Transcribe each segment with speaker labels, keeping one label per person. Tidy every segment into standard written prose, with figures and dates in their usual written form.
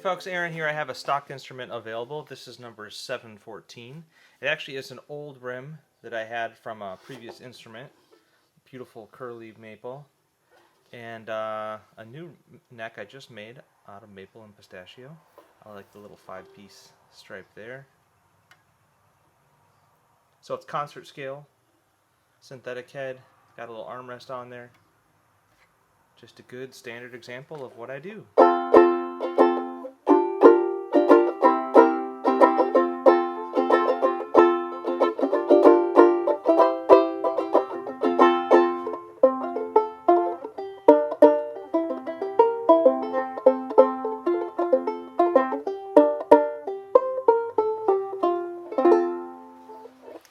Speaker 1: folks, Aaron here. I have a stock instrument available. This is number 714. It actually is an old rim that I had from a previous instrument. Beautiful curly maple. And a new neck I just made out of maple and pistachio. I like the little 5-piece stripe there. So it's concert scale, synthetic head, got a little armrest on there. Just a good standard example of what I do.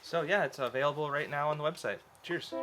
Speaker 1: So yeah, it's available right now on the website. Cheers.